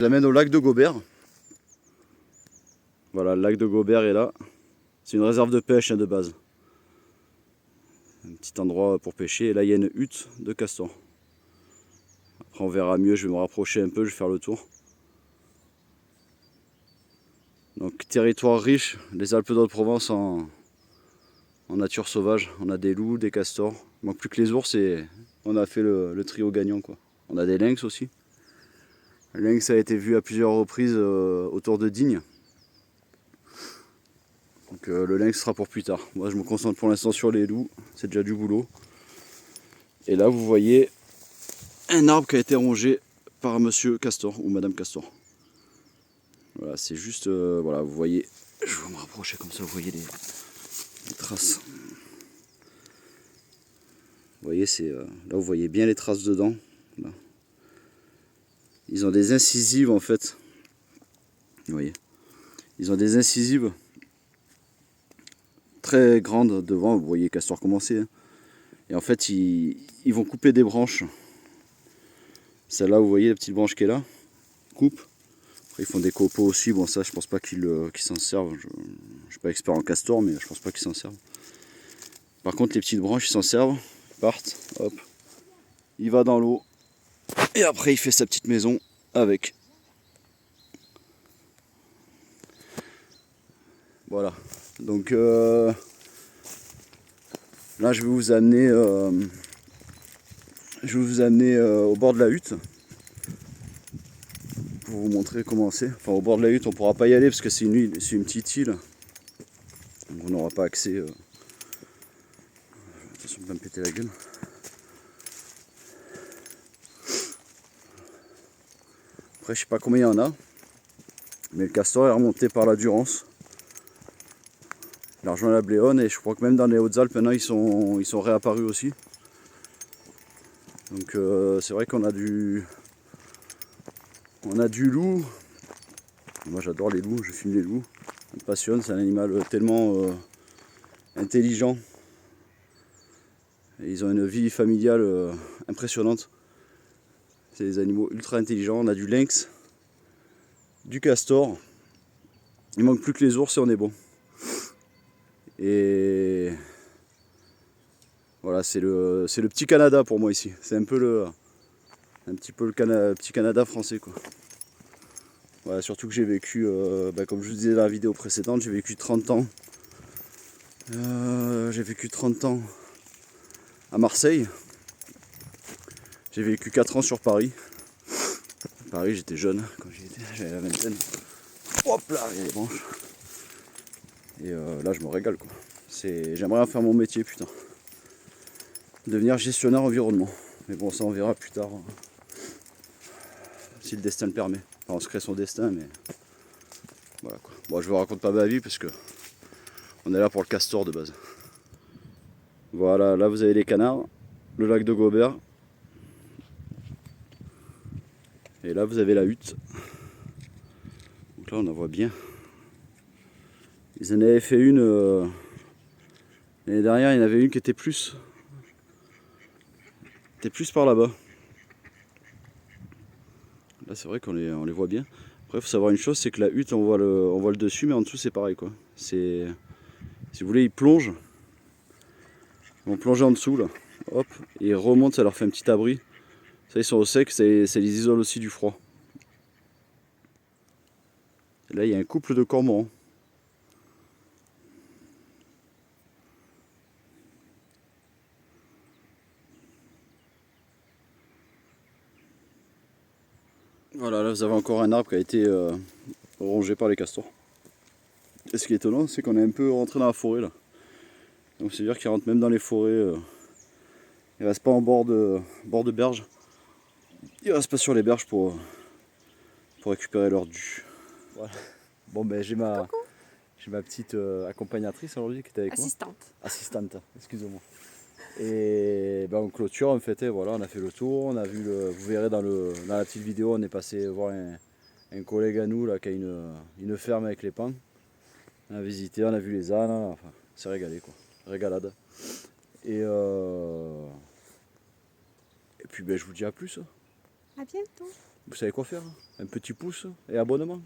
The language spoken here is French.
Je vous amène au lac de Gobert. Voilà, le lac de Gobert est là. C'est une réserve de pêche de base. Un petit endroit pour pêcher. Et là, il y a une hutte de castor. Après, on verra mieux. Je vais me rapprocher un peu, je vais faire le tour. Donc, territoire riche, les Alpes d'Haute-Provence en nature sauvage. On a des loups, des castors. Il manque plus que les ours et on a fait le trio gagnant, quoi. On a des lynx aussi. Le lynx a été vu à plusieurs reprises autour de Digne. Donc le lynx sera pour plus tard. Moi je me concentre pour l'instant sur les loups, c'est déjà du boulot. Et là vous voyez un arbre qui a été rongé par monsieur Castor ou madame Castor. Voilà, c'est juste, voilà, vous voyez, je vais me rapprocher comme ça, vous voyez les traces. Vous voyez, là vous voyez bien les traces dedans. Là. Ils ont des incisives en fait. Vous voyez, ils ont des incisives très grandes devant. Vous voyez Castor commencer. Hein. Et en fait, ils vont couper des branches. Celle-là, vous voyez la petite branche qui est là. Coupe. Après, ils font des copeaux aussi. Bon, ça, je pense pas qu'ils s'en servent. Je ne suis pas expert en castor, mais je pense pas qu'ils s'en servent. Par contre, les petites branches, ils s'en servent. Ils partent. Hop. Il va dans l'eau. Et après, il fait sa petite maison avec. Voilà. Donc là, je vais vous amener, au bord de la hutte pour vous montrer comment c'est. Enfin, au bord de la hutte, on ne pourra pas y aller parce que c'est une petite île. Donc, on n'aura pas accès. Attention de ne pas me péter la gueule. Après, je sais pas combien il y en a, mais le castor est remonté par la Durance. Il a rejoint la Bléone et je crois que même dans les Hautes-Alpes, maintenant, ils sont réapparus aussi. Donc c'est vrai qu'on a du loup. Moi j'adore les loups, je filme les loups. Ça me passionne, c'est un animal tellement intelligent. Et ils ont une vie familiale impressionnante. C'est des animaux ultra intelligents. On a du lynx, du castor. Il manque plus que les ours et on est bon. Et voilà, c'est le petit Canada pour moi ici. C'est un petit peu le petit Canada français quoi. Voilà, surtout que j'ai vécu, comme je vous disais dans la vidéo précédente, j'ai vécu 30 ans. J'ai vécu 30 ans à Marseille. J'ai vécu 4 ans sur Paris. À Paris, j'étais jeune quand j'y étais, j'avais la vingtaine. Hop là, il y a les branches. Et là, je me régale quoi. J'aimerais faire mon métier, putain. Devenir gestionnaire environnement. Mais bon, ça on verra plus tard. Hein. Si le destin le permet. Enfin, on se crée son destin, mais voilà quoi. Bon, je vous raconte pas ma vie parce que on est là pour le castor de base. Voilà, là vous avez les canards, le lac de Gobert. Et là vous avez la hutte. Donc là on en voit bien. Ils en avaient fait une l'année dernière, il y en avait une qui était plus. Par là-bas. Là c'est vrai qu'on les voit bien. Après il faut savoir une chose, c'est que la hutte on voit le dessus, mais en dessous c'est pareil quoi. Si vous voulez ils plongent. Ils vont plonger en dessous là. Hop, et ils remontent, ça leur fait un petit abri. Ça ils sont au sec, ça les isole aussi du froid. Et là il y a un couple de cormorans. Voilà, là vous avez encore un arbre qui a été rongé par les castors. Et ce qui est étonnant, c'est qu'on est un peu rentré dans la forêt là. Donc c'est-à-dire qu'ils rentrent même dans les forêts. Ils restent pas en bord de berge. Ils restent pas sur les berges pour récupérer leur dû. Voilà. Bon ben j'ai ma petite accompagnatrice aujourd'hui qui était avec moi. Assistante, excusez-moi. Et ben, on clôture en fait, et voilà, on a fait le tour, on a vu vous verrez dans la petite vidéo, on est passé voir un collègue à nous là, qui a une ferme avec les pans. On a visité, on a vu les ânes, enfin, c'est régalé quoi, régalade. Et puis ben, je vous dis à plus. À bientôt. vous savez quoi faire? Un petit pouce et abonnement.